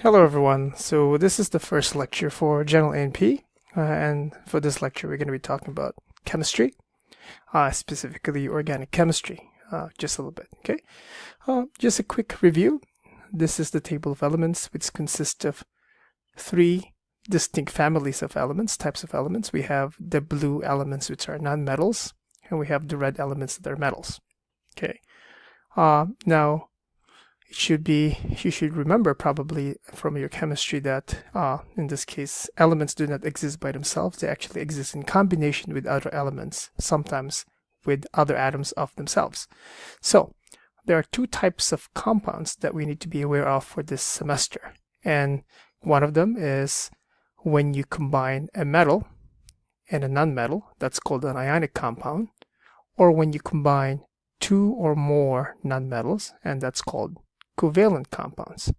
Hello everyone. So this is the first lecture for General A&P, and for this lecture we're going to be talking about chemistry, specifically organic chemistry, just a little bit. Okay, just a quick review. This is the table of elements, which consists of three distinct families of elements, types of elements. We have the blue elements, which are nonmetals, and we have the red elements that are metals. Okay, now you should remember probably from your chemistry that in this case elements do not exist by themselves. They actually exist in combination with other elements, sometimes with other atoms of themselves. So there are two types of compounds that we need to be aware of for this semester, and one of them is when you combine a metal and a nonmetal. That's called an ionic compound, or when you combine two or more nonmetals, and that's called covalent compounds.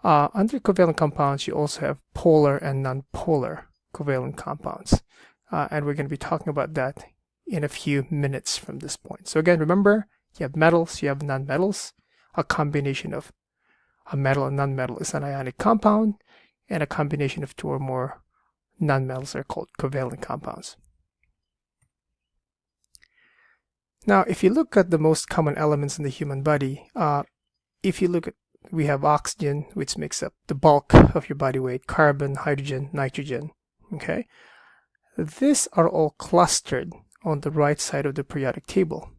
Under covalent compounds, you also have polar and nonpolar covalent compounds. And we're going to be talking about that in a few minutes from this point. So again, remember, you have metals, you have nonmetals. A combination of a metal and nonmetal is an ionic compound, and a combination of two or more nonmetals are called covalent compounds. Now, if you look at the most common elements in the human body, we have oxygen, which makes up the bulk of your body weight, carbon, hydrogen, nitrogen, okay? These are all clustered on the right side of the periodic table,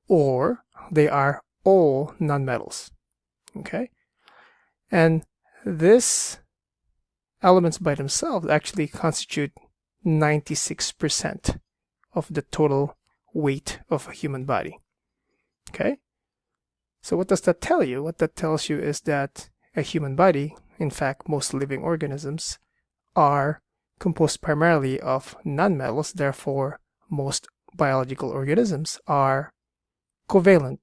or they are all nonmetals, okay? And these elements by themselves actually constitute 96% of the total weight of a human body, okay? So what does that tell you? What that tells you is that a human body, in fact, most living organisms, are composed primarily of nonmetals. Therefore, most biological organisms are covalent,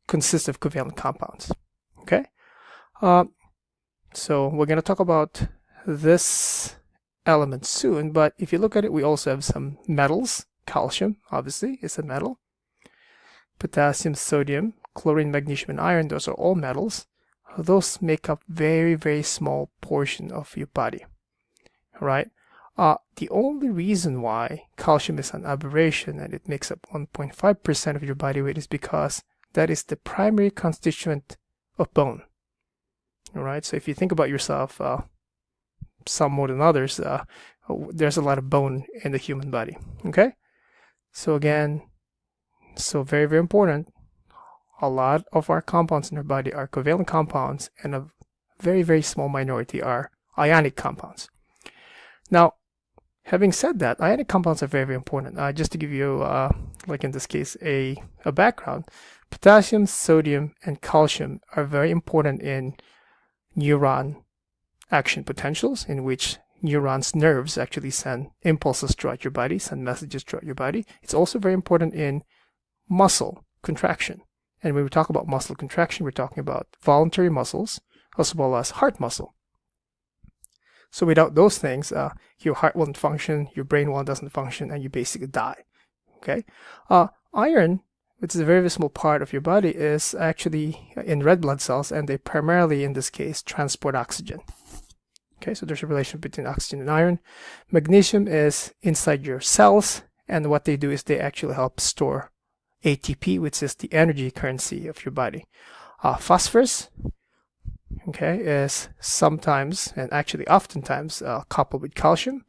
consist of covalent compounds. Okay? So we're going to talk about this element soon, but if you look at it, we also have some metals. Calcium, obviously, is a metal. Potassium, sodium, chlorine, magnesium, and iron, those are all metals. Those make up very, very small portion of your body, right? The only reason why calcium is an aberration and it makes up 1.5% of your body weight is because that is the primary constituent of bone, all right? So if you think about yourself, some more than others, there's a lot of bone in the human body, okay? So again, very, very important. A lot of our compounds in our body are covalent compounds, and a very, very small minority are ionic compounds. Now, having said that, ionic compounds are very, very important. Just to give you, like in this case, a background, potassium, sodium, and calcium are very important in neuron action potentials, in which neurons, nerves actually send impulses throughout your body, send messages throughout your body. It's also very important in muscle contraction. And when we talk about muscle contraction, we're talking about voluntary muscles as well as heart muscle. So without those things, your heart won't function, your brain doesn't function, and you basically die. Okay. Iron, which is a very, very small part of your body, is actually in red blood cells, and they primarily, in this case, transport oxygen. Okay, so there's a relation between oxygen and iron. Magnesium is inside your cells, and what they do is they actually help store ATP, which is the energy currency of your body. Phosphorus, okay, is sometimes, and actually oftentimes, coupled with calcium,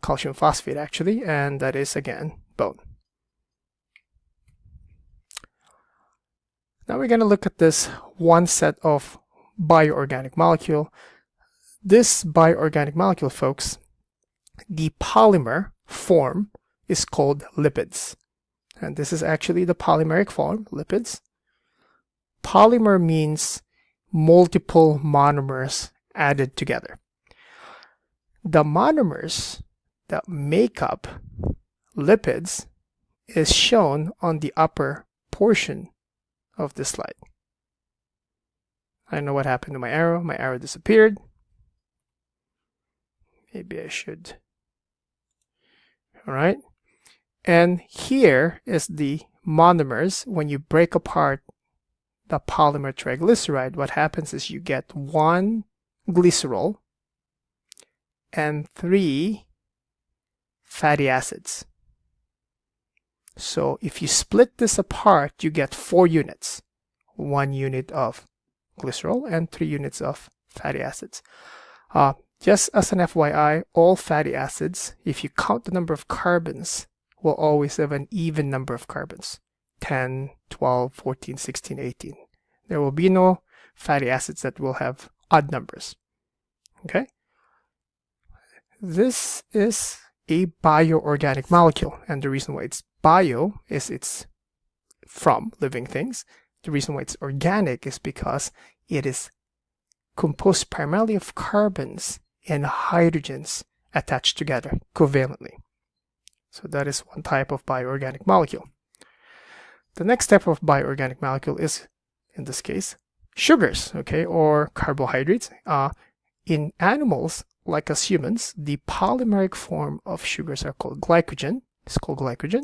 calcium phosphate actually, and that is again bone. Now we're going to look at this one set of bioorganic molecule. This bioorganic molecule, folks, the polymer form is called lipids. And this is actually the polymeric form, lipids. Polymer means multiple monomers added together. The monomers that make up lipids is shown on the upper portion of this slide. I don't know what happened to my arrow. My arrow disappeared. Maybe I should. All right. And here is the monomers when you break apart the polymer triglyceride, what happens is you get 1 glycerol and 3 fatty acids. So if you split this apart, you get 4 units. 1 unit of glycerol and 3 units of fatty acids. Just as an FYI, all fatty acids, if you count the number of carbons, will always have an even number of carbons. 10, 12, 14, 16, 18. There will be no fatty acids that will have odd numbers. Okay? This is a bioorganic molecule, and the reason why it's bio is it's from living things. The reason why it's organic is because it is composed primarily of carbons and hydrogens attached together covalently. So that is one type of bioorganic molecule. The next type of bioorganic molecule is, in this case, sugars, okay, or carbohydrates. In animals, like us humans, the polymeric form of sugars are called glycogen. It's called glycogen.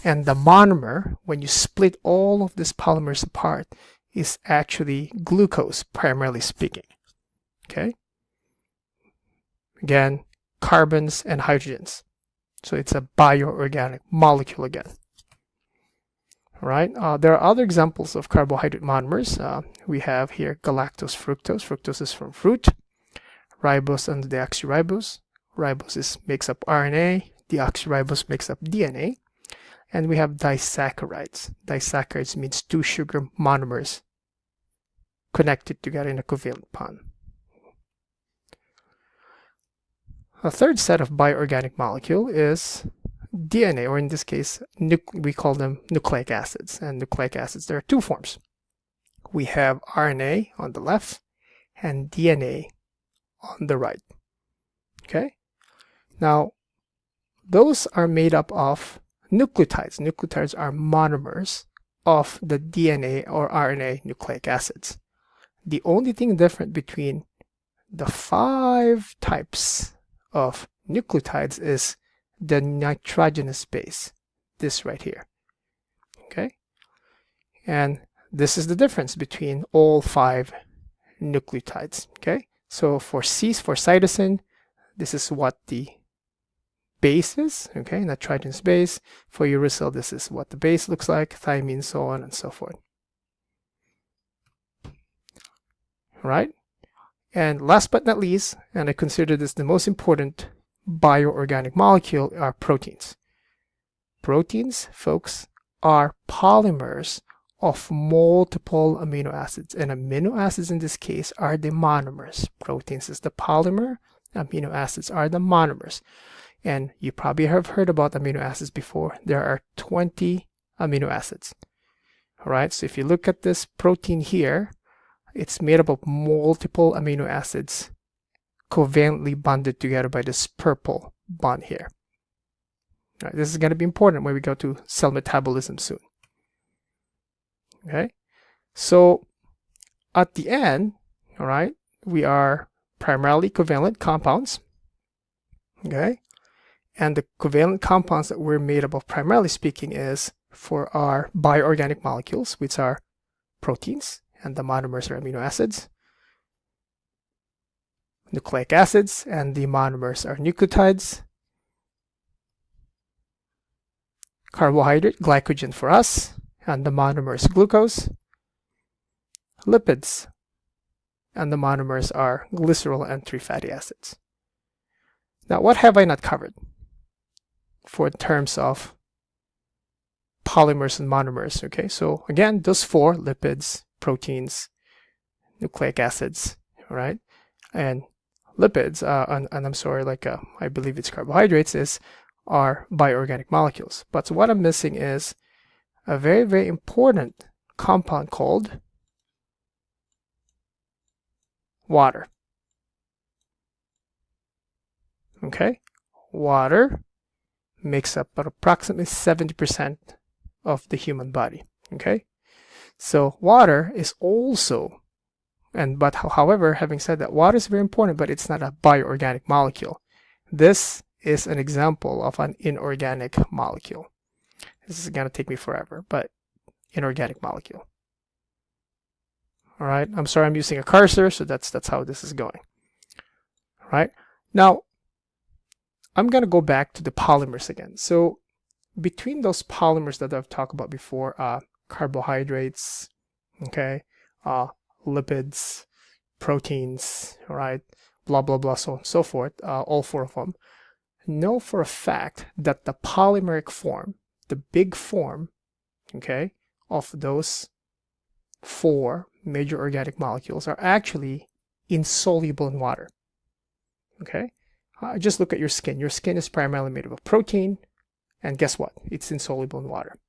And the monomer, when you split all of these polymers apart, is actually glucose, primarily speaking. Okay? Again, carbons and hydrogens. So it's a bioorganic molecule again. All right. There are other examples of carbohydrate monomers. We have here galactose, fructose. Fructose is from fruit. Ribose and deoxyribose. Ribose makes up RNA. Deoxyribose makes up DNA. And we have disaccharides. Disaccharides means 2 sugar monomers connected together in a covalent bond. A third set of bioorganic molecule is DNA, or in this case, we call them nucleic acids. And nucleic acids, there are 2 forms. We have RNA on the left and DNA on the right. Okay? Now, those are made up of nucleotides. Nucleotides are monomers of the DNA or RNA nucleic acids. The only thing different between the 5 types of nucleotides is the nitrogenous base, this right here. Okay? And this is the difference between all 5 nucleotides. Okay? So for cytosine, this is what the base is, okay, nitrogenous base. For uracil, this is what the base looks like, thymine, so on and so forth. All right? And last but not least, and I consider this the most important bioorganic molecule, are proteins. Proteins, folks, are polymers of multiple amino acids, and amino acids in this case are the monomers. Proteins is the polymer, amino acids are the monomers. And you probably have heard about amino acids before. There are 20 amino acids. All right, so if you look at this protein here, it's made up of multiple amino acids covalently bonded together by this purple bond here. All right, this is going to be important when we go to cell metabolism soon. Okay, so at the end, all right, we are primarily covalent compounds. Okay, and the covalent compounds that we're made up of, primarily speaking, is for our bioorganic molecules, which are proteins, and the monomers are amino acids. Nucleic acids, and the monomers are nucleotides. Carbohydrate, glycogen for us, and the monomer is glucose. Lipids, and the monomers are glycerol and 3 fatty acids. Now, what have I not covered for terms of polymers and monomers? Okay, so again, those 4, lipids, proteins, nucleic acids, all right, and lipids, and I'm sorry, I believe it's carbohydrates, are bioorganic molecules. But what I'm missing is a very, very important compound called water. Okay, water makes up about approximately 70% of the human body. Okay, so water is also, however, having said that, water is very important, but it's not a bioorganic molecule. This is an example of an inorganic molecule. This is going to take me forever, but inorganic molecule. All right, I'm sorry, I'm using a cursor, so that's how this is going. All right, now I'm going to go back to the polymers again. So between those polymers that I've talked about before, carbohydrates, okay, lipids, proteins, all right, blah, blah, blah, so on and so forth, all four of them, know for a fact that the polymeric form, the big form, okay, of those four major organic molecules are actually insoluble in water. Okay, just look at your skin. Your skin is primarily made of a protein, and guess what? It's insoluble in water.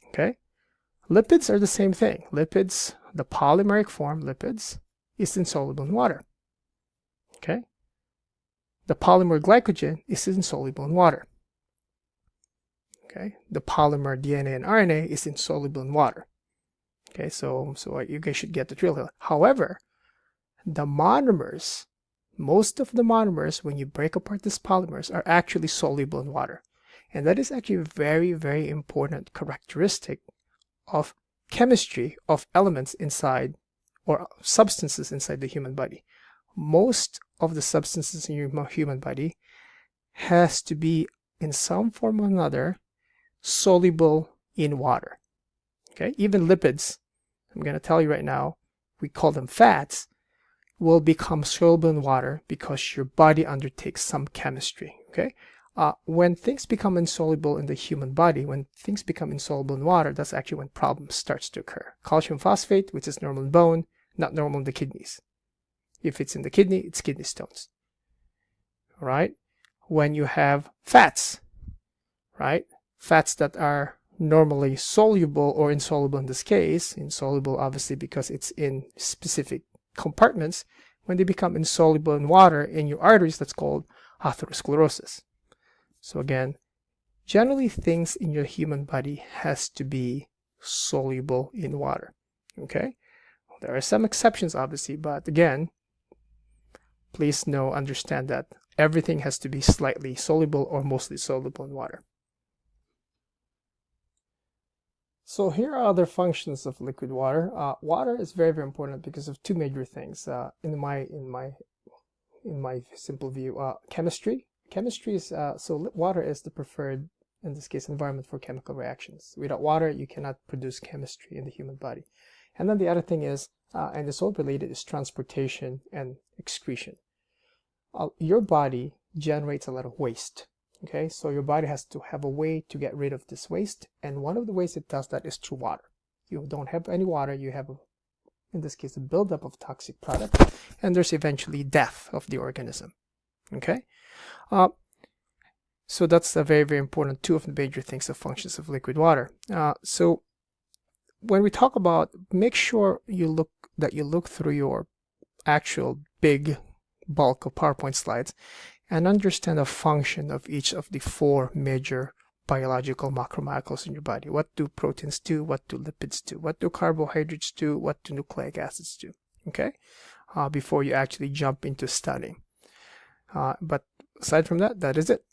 Okay, lipids are the same thing. Lipids, the polymeric form, lipids, is insoluble in water. Okay, the polymer glycogen is insoluble in water. Okay, the polymer DNA and RNA is insoluble in water. Okay, so you guys should get the drill here. However, the monomers, most of the monomers, when you break apart these polymers, are actually soluble in water. And that is actually a very, very important characteristic of chemistry of elements inside, or substances inside the human body. Most of the substances in your human body has to be, in some form or another, soluble in water. Okay, even lipids, I'm going to tell you right now, we call them fats, will become soluble in water because your body undertakes some chemistry. Okay, when things become insoluble in the human body, when things become insoluble in water, that's actually when problems starts to occur. Calcium phosphate, which is normal in bone, not normal in the kidneys. If it's in the kidney, it's kidney stones. All right, when you have fats, right, fats that are normally soluble or insoluble in this case, insoluble obviously because it's in specific compartments, when they become insoluble in water in your arteries, that's called atherosclerosis. So again, generally things in your human body has to be soluble in water. Okay, there are some exceptions obviously, but again, please understand that everything has to be slightly soluble or mostly soluble in water. So here are other functions of liquid water. Water is very, very important because of two major things. In my simple view, chemistry. Chemistry is so water is the preferred, in this case, environment for chemical reactions. Without water, you cannot produce chemistry in the human body. And then the other thing is, and it's all related, is transportation and excretion. Your body generates a lot of waste. Okay, so your body has to have a way to get rid of this waste, and one of the ways it does that is through water. You don't have any water, you have, in this case, a buildup of toxic products, and there's eventually death of the organism. Okay, so that's a very, very important two of the major things of functions of liquid water. So when we talk about, make sure you look through your actual big bulk of PowerPoint slides and understand the function of each of the four major biological macromolecules in your body. What do proteins do? What do lipids do? What do carbohydrates do? What do nucleic acids do? Okay, before you actually jump into studying. But aside from that, that is it.